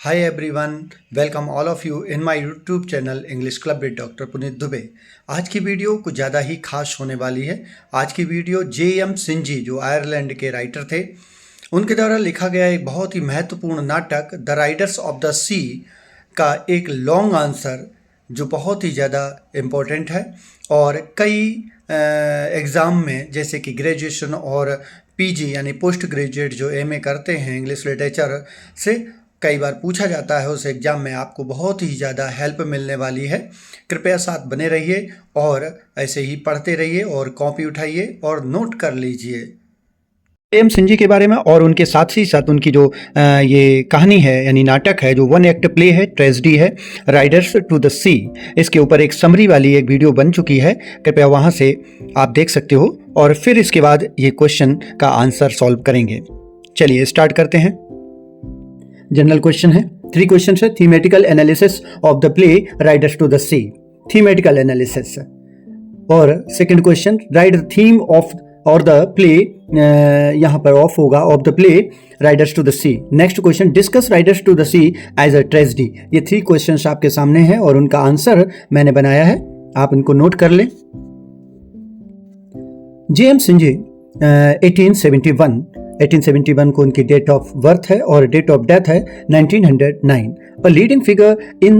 Hi everyone, welcome all of you in my YouTube channel English Club with doctor Puneet Dubey. आज की video कुछ ज़्यादा ही खास होने वाली है। आज की वीडियो J.M. सिंजी जो आयरलैंड के राइटर थे उनके द्वारा लिखा गया एक बहुत ही महत्वपूर्ण नाटक द राइडर्स ऑफ द सी का एक लॉन्ग आंसर जो बहुत ही ज़्यादा इम्पोर्टेंट है और कई एग्ज़ाम में जैसे कि ग्रेजुएशन और पीजी यानी पोस्ट ग्रेजुएट जो एमए करते हैं इंग्लिश लिटरेचर से कई बार पूछा जाता है। उस एग्ज़ाम में आपको बहुत ही ज़्यादा हेल्प मिलने वाली है। कृपया साथ बने रहिए और ऐसे ही पढ़ते रहिए और कॉपी उठाइए और नोट कर लीजिए एम सिंजी के बारे में और उनके साथ ही साथ उनकी जो ये कहानी है यानी नाटक है जो वन एक्ट प्ले है, ट्रेजेडी है, राइडर्स टू द सी। इसके ऊपर एक समरी वाली एक वीडियो बन चुकी है, कृपया वहाँ से आप देख सकते हो और फिर इसके बाद ये क्वेश्चन का आंसर सॉल्व करेंगे। चलिए स्टार्ट करते हैं। जनरल क्वेश्चन है, 3 क्वेश्चन है। Thematical analysis of the play Riders to the Sea, thematical analysis. और second question, write the theme of और द प्ले, यहाँ पर ऑफ होगा, of the play Riders to the Sea. Next question, discuss Riders to the C as a tragedy. ये 3 question आपके सामने हैं और उनका आंसर मैंने बनाया है, आप इनको नोट कर लें। J.M. सिंजी 1871 को उनकी डेट ऑफ बर्थ है और डेट ऑफ डेथ है 1909। A leading figure in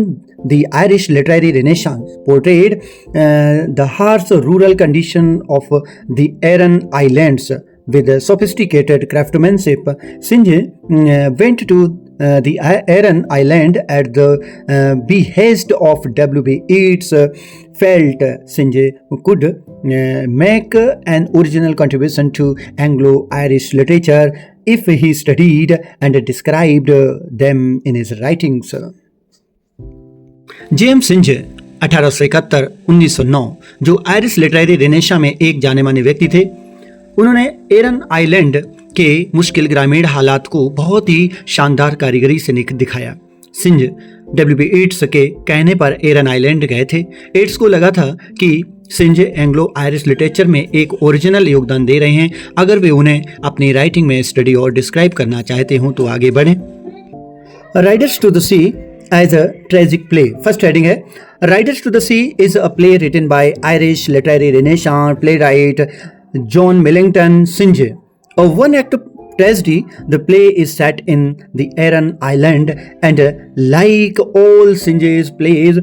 the Irish literary renaissance, portrayed the harsh rural condition of the Aran Islands with sophisticated craftsmanship. Singe went to the Aran Island at the behest of W.B. Yeats. Felt Singe could make an original contribution to Anglo-Irish literature if he studied and described them in his writings. J.M. Synge 1871-1909 जो Irish literary Renaissance में एक जाने माने व्यक्ति थे, उन्होंने एरन island के मुश्किल ग्रामीण हालात को बहुत ही शानदार कारीगरी से दिखाया। Synge W.B. ईट्स के कहने पर एरन आइलैंड गए थे। ईट्स को लगा था कि सिंज एंग्लो आयरिश लिटरेचर में एक ओरिजिनल योगदान दे रहे हैं, अगर वे उन्हें अपनी राइटिंग में स्टडी और डिस्क्राइब करना चाहते हों तो आगे बढ़ें। Riders to the C as a tragic play. First heading है, Riders to the Sea is a play written by Irish literary renaissance playwright John Millington Synge. A one-act tragedy, the play is set in the Aran Island and like all Singe's plays,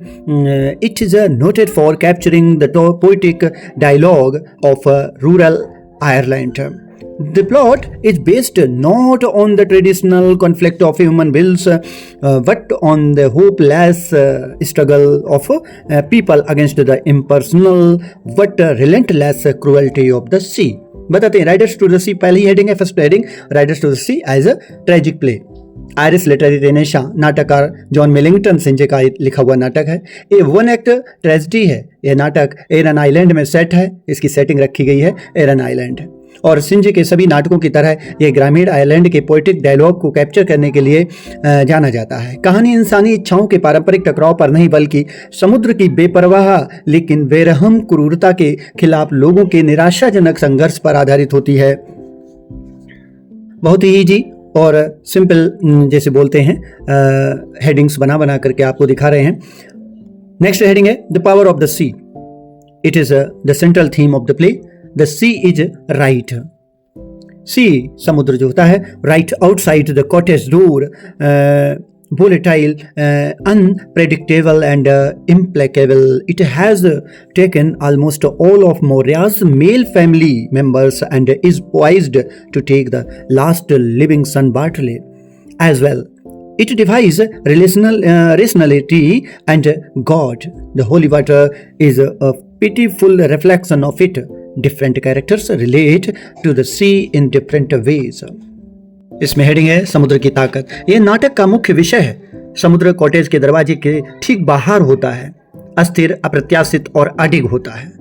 it is noted for capturing the poetic dialogue of rural Ireland. The plot is based not on the traditional conflict of human wills, but on the hopeless struggle of people against the impersonal but relentless cruelty of the sea. बताते हैं Riders to the सी पहली heading है, first heading riders to the C as a tragic play. Irish literary renaissance नाटककार John Millington Synge का लिखा हुआ नाटक है। ये वन एक्ट ट्रेजेडी है। यह नाटक एरन आइलैंड में सेट है, इसकी सेटिंग रखी गई है एरन आइलैंड और सिंजे के सभी नाटकों की तरह यह ग्रामीण आइलैंड के पोएटिक डायलॉग को कैप्चर करने के लिए जाना जाता है। कहानी इंसानी इच्छाओं के पारंपरिक टकराव पर नहीं बल्कि समुद्र की बेपरवाह लेकिन बेरहम क्रूरता के खिलाफ लोगों के निराशाजनक संघर्ष पर आधारित होती है। बहुत ही ईजी और सिंपल जैसे बोलते हैं हेडिंग्स बना करके आपको दिखा रहे हैं। नेक्स्ट हेडिंग है the power of the sea. It is the central theme of the play. The sea is right. Sea समुद्र जो होता है, right outside the cottage door, volatile, unpredictable and implacable. It has taken almost all of Moria's male family members and is poised to take the last living son Bartley as well. It defies rationality and God. The holy water is a pitiful reflection of it. Different characters relate to the sea in different ways. इसमें heading है समुद्र की ताकत। यह नाटक का मुख्य विषय है। समुद्र कॉटेज के दरवाजे के ठीक बाहर होता है, अस्थिर, अप्रत्याशित और अडिग होता है।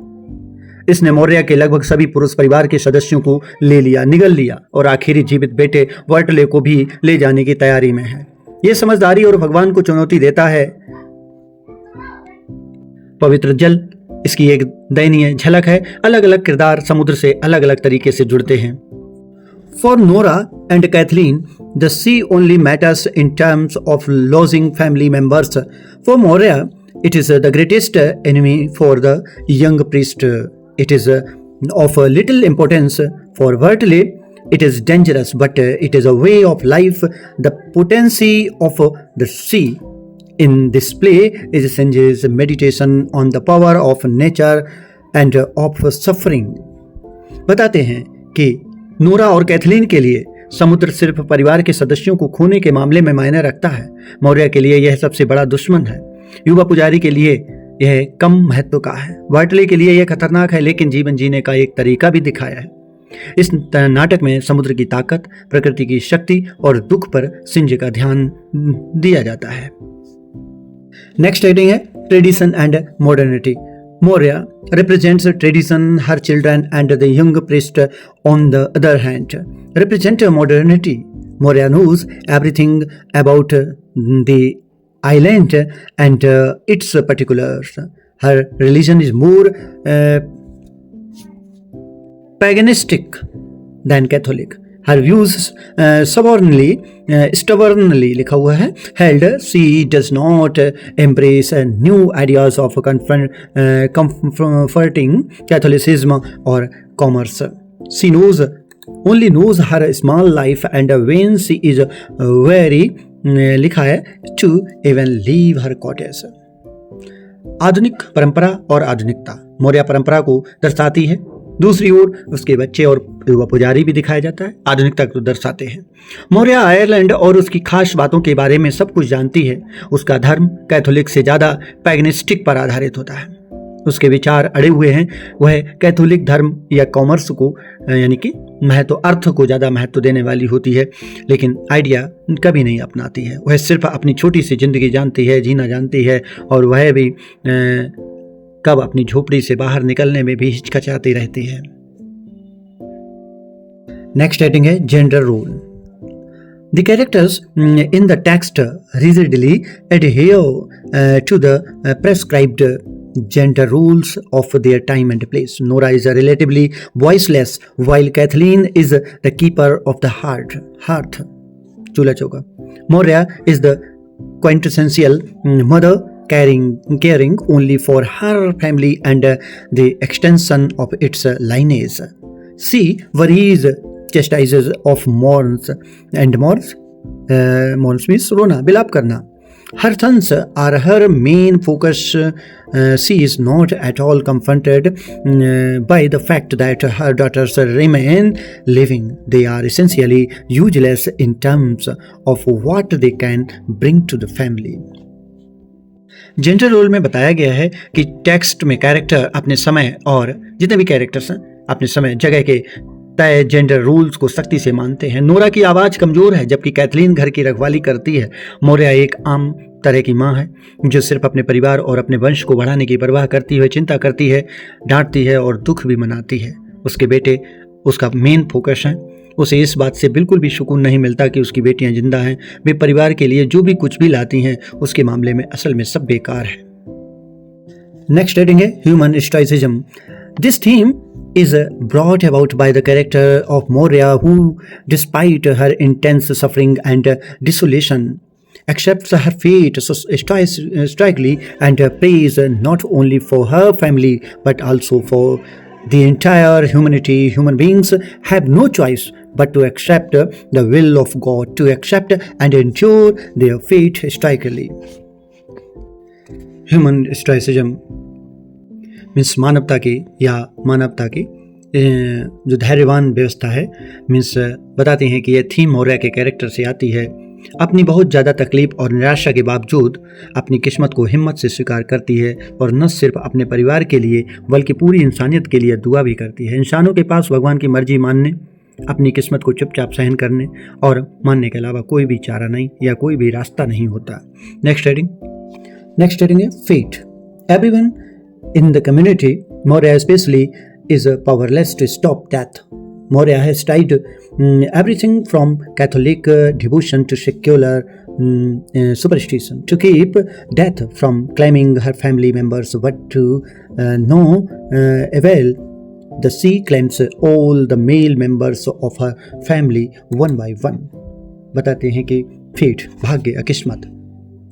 इसने मौर्य के लगभग सभी पुरुष परिवार के सदस्यों को ले लिया, निगल लिया और आखिरी जीवित बेटे वर्टले को भी ले जाने की तैयारी में है। यह समझदारी और भगवान को चुनौती देता है। पवित्र जल इसकी एक दयनीय झलक है। अलग अलग किरदार समुद्र से अलग अलग तरीके से जुड़ते हैं। For Nora and Kathleen, the sea only matters in terms of losing family members. For Moria, it is the greatest enemy for the young priest. It is of little importance for Bertley. It is dangerous, but it is a way of life. The potency of the sea in this play is Singh's meditation on the power of nature and of suffering. बताते हैं कि Nora और Kathleen के लिए समुद्र सिर्फ परिवार के सदस्यों को खोने के मामले में मायने रखता है। मौर्य के लिए यह सबसे बड़ा दुश्मन है। युवा पुजारी के लिए यह कम महत्व का है। वर्टले के लिए यह खतरनाक है, लेकिन जीवन जीने का एक तरीका भी दिखाया है। इस नाटक में समुद्र की ताकत, प्रकृति की शक्ति और दुख पर सिंज का ध्यान दिया जाता है। नेक्स्ट हेडिंग है tradition and modernity. Moria represents tradition, her children and the young priest on the other hand represent modernity. Moria knows everything about the island and its particulars. Her religion is more paganistic than Catholic. Her views stubbornly लिखा हुआ है held. She does not embrace new ideas of comforting Catholicism or commerce. She only knows her small life and when she is very लिखा है to even leave her cottage. आधुनिक परंपरा और आधुनिकता मौर्य परंपरा को दर्शाती है। दूसरी ओर उसके बच्चे और युवा पुजारी भी दिखाया जाता है, आधुनिकता को दर्शाते हैं। मौर्य आयरलैंड और उसकी खास बातों के बारे में सब कुछ जानती है। उसका धर्म कैथोलिक से ज़्यादा पैगनिस्टिक पर आधारित होता है। उसके विचार अड़े हुए हैं। वह कैथोलिक धर्म या कॉमर्स को यानी कि महत्व, अर्थ को ज़्यादा महत्व देने वाली होती है, लेकिन आइडिया कभी नहीं अपनाती है। वह सिर्फ अपनी छोटी सी जिंदगी जानती है, जीना जानती है, और वह भी कब अपनी झोपड़ी से बाहर निकलने में भी हिचकिचाती रहती है। नेक्स्ट हेडिंग है gender role. The characters in the text rigidly adhere to the prescribed gender roles of their time and place. Nora is relatively voiceless, while Kathleen is the keeper of the hearth. चूल्हा चौका। Moria is the quintessential mother, caring only for her family and the extension of its lineage. She worries, chastises of mourns, and mourns means रोना, बिलाप करना. Her sons are her main focus. She is not at all comforted by the fact that her daughters remain living. They are essentially useless in terms of what they can bring to the family. Gender role में बताया गया है कि text में character अपने समय और जितने भी कैरेक्टर्स हैं अपने समय जगह के तय जेंडर रूल्स को सख्ती से मानते हैं। नोरा की आवाज़ कमज़ोर है जबकि कैथलीन घर की रखवाली करती है। मौर्य एक आम तरह की माँ है जो सिर्फ अपने परिवार और अपने वंश को बढ़ाने की परवाह करती हुए चिंता करती है, डांटती है और दुख भी मनाती है। उसके बेटे उसका मेन फोकस हैं। उसे इस बात से बिल्कुल भी सुकून नहीं मिलता कि उसकी बेटियां जिंदा हैं। वे परिवार के लिए जो भी कुछ भी लाती हैं उसके मामले में असल में सब बेकार है। नेक्स्ट हेडिंग है human stoicism. This theme is brought about by the character of Moria, who, despite her intense suffering and desolation, accepts her fate stoically and prays not only for her family but also for the entire humanity. Human beings have no choice but to accept the will of God, to accept and endure their fate stoically. Human stoicism means मानवता की जो धैर्यवान व्यवस्था है। Means बताते हैं कि यह थीम मौर्य के कैरेक्टर से आती है। अपनी बहुत ज़्यादा तकलीफ और निराशा के बावजूद अपनी किस्मत को हिम्मत से स्वीकार करती है और न सिर्फ अपने परिवार के लिए बल्कि पूरी इंसानियत के लिए दुआ भी करती है। इंसानों के पास भगवान की मर्जी मानने, अपनी किस्मत को चुपचाप सहन करने और मानने के अलावा कोई भी चारा नहीं या कोई भी रास्ता नहीं होता। नेक्स्ट हेडिंग है fate. Everyone in the community, Moria especially, is powerless to stop death. Moria has tried everything from Catholic devotion to secular superstition to keep death from claiming her family members, but to no avail. the sea claims all the male members of her family one by one. बताते हैं कि fate, भाग्य, किस्मत,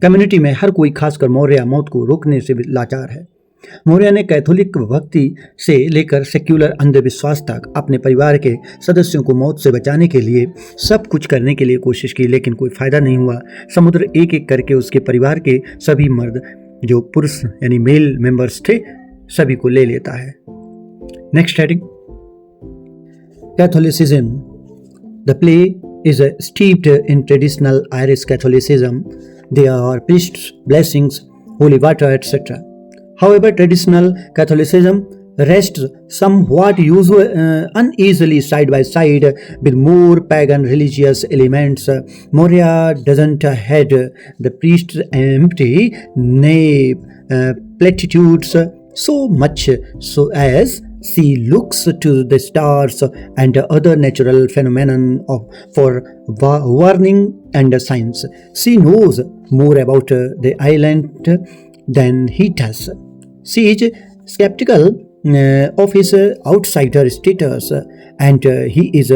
community में हर कोई, खासकर मौर्य, मौत को रोकने से भी लाचार है। मौर्य ने कैथोलिक भक्ति से लेकर सेक्युलर अंधविश्वास तक अपने परिवार के सदस्यों को मौत से बचाने के लिए सब कुछ करने के लिए कोशिश की, लेकिन कोई फायदा नहीं हुआ। समुद्र एक एक करके उसके परिवार के सभी मर्द, जो पुरुष यानी मेल मेंबर्स थे, सभी को ले लेता है। Next heading, Catholicism. The play is steeped in traditional Irish Catholicism. There are priests, blessings, holy water, etc. However, traditional Catholicism rests somewhat uneasily side by side with more pagan religious elements. Moria doesn't had the priest's empty nave platitudes so much so as she looks to the stars and other natural phenomenon for warning and signs. She knows more about the island than he does. She is skeptical of his outsider status, and he is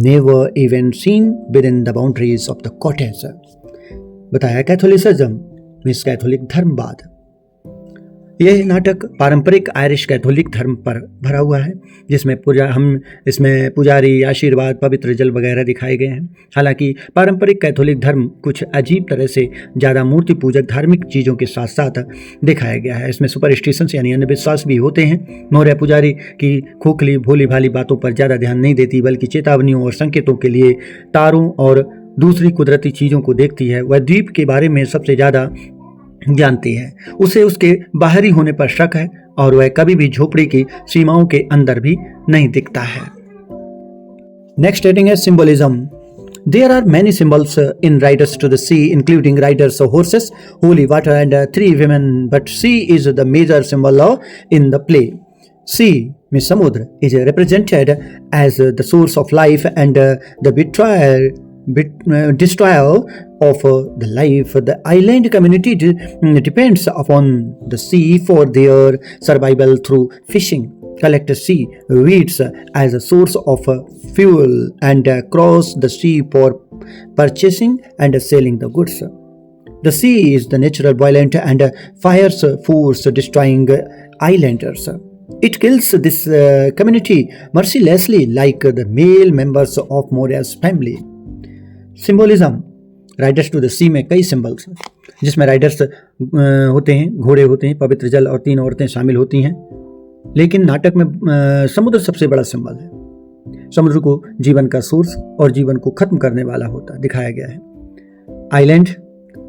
never even seen within the boundaries of the cottage. बताया Catholicism means Catholic धर्मवाद। यह नाटक पारंपरिक Irish Catholic धर्म पर भरा हुआ है, जिसमें इसमें पुजारी, आशीर्वाद, पवित्र जल वगैरह दिखाए गए हैं। हालांकि पारंपरिक कैथोलिक धर्म कुछ अजीब तरह से ज़्यादा मूर्ति पूजक धार्मिक चीज़ों के साथ साथ दिखाया गया है। इसमें सुपरस्टिशंस यानी अंधविश्वास भी होते हैं। मौर्य पुजारी की खोखली भोली भाली बातों पर ज़्यादा ध्यान नहीं देती, बल्कि चेतावनियों और संकेतों के लिए तारों और दूसरी कुदरती चीज़ों को देखती है। वह द्वीप के बारे में सबसे ज़्यादा जानती है। उसे उसके बाहरी होने पर शक है और वह कभी भी झोपड़ी की सीमाओं के अंदर भी नहीं दिखता है। नेक्स्ट हेडिंग है symbolism. There are many symbols in Riders to the Sea, including riders, horses, holy water, and 3 women. But sea is the major symbol in the play. Sea, means समुद्र, is represented as the source of life and the destroyer of the life. The island community depends upon the sea for their survival through fishing, collect sea weeds as a source of fuel, and cross the sea for purchasing and selling the goods. The sea is the natural violent and fierce force destroying islanders. It kills this community mercilessly like the male members of Moria's family. Symbolism. Riders to the Sea में कई symbols हैं, जिसमें Riders होते हैं, घोड़े होते हैं, पवित्र जल और 3 औरतें शामिल होती हैं। लेकिन नाटक में समुद्र सबसे बड़ा सिंबल है। समुद्र को जीवन का सोर्स और जीवन को खत्म करने वाला होता दिखाया गया है। आइलैंड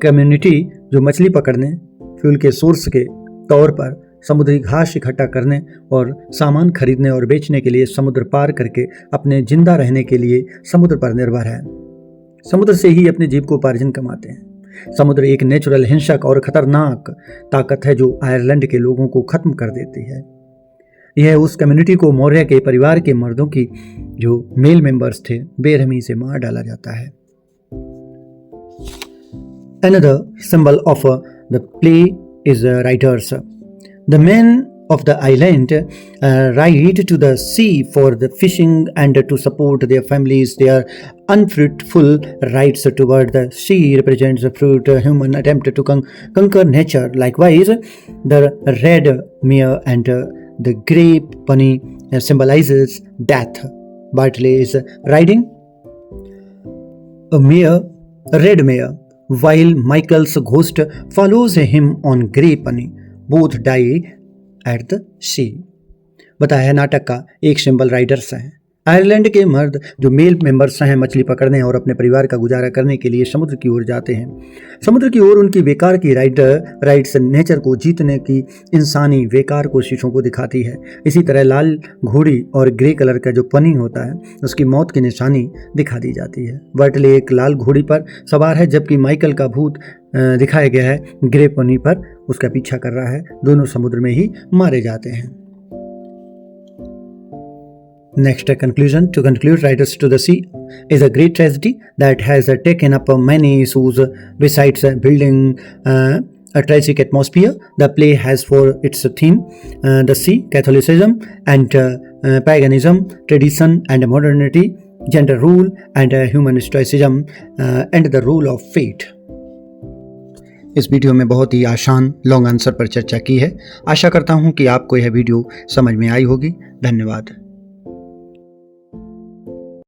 कम्युनिटी जो मछली पकड़ने, फ्यूल के सोर्स के तौर पर समुद्री घास इकट्ठा करने और सामान खरीदने और बेचने के लिए समुद्र पार करके अपने जिंदा रहने के लिए समुद्र पर निर्भर है। समुद्र से ही अपने जीव को उपार्जन कमाते हैं। समुद्र एक नेचुरल हिंसक और खतरनाक ताकत है जो आयरलैंड के लोगों को खत्म कर देती है। यह उस कम्युनिटी को मौर्य के परिवार के मर्दों की जो मेल मेंबर्स थे बेरहमी से मार डाला जाता है। Another symbol of the play is riders. The men of the island ride to the sea for the fishing and to support their families. Their unfruitful rides toward the sea represents the fruit human attempt to conquer nature. Likewise, the red mare and the grey pony symbolizes death. Bartley is riding a red mare, while Michael's ghost follows him on grey pony. Both die at the sea. बताया है नाटक का एक symbol Riders हैं। Ireland के मर्द जो male members हैं मछली पकड़ने और अपने परिवार का गुजारा करने के लिए समुद्र की ओर जाते हैं। समुद्र की ओर उनकी बेकार की राइड्स नेचर को जीतने की इंसानी बेकार कोशिशों को दिखाती है। इसी तरह लाल घोड़ी और ग्रे कलर का जो पनी होता है उसकी मौत की निशानी दिखा दी जाती है। बर्टले एक लाल घोड़ी पर सवार है, जबकि माइकल का भूत दिखाया गया है ग्रे पनी पर, उसका पीछा कर रहा है। दोनों समुद्र में ही मारे जाते हैं। Next, a conclusion. To conclude, Riders to the Sea is a great tragedy that has taken up many issues besides building A tragic atmosphere. The play has for its theme the sea, Catholicism and paganism, tradition and modernity, gender rule and human stoicism, and the role of fate. इस video में बहुत ही आसान long answer पर चर्चा की है। आशा करता हूँ कि आपको यह वीडियो समझ में आई होगी। धन्यवाद।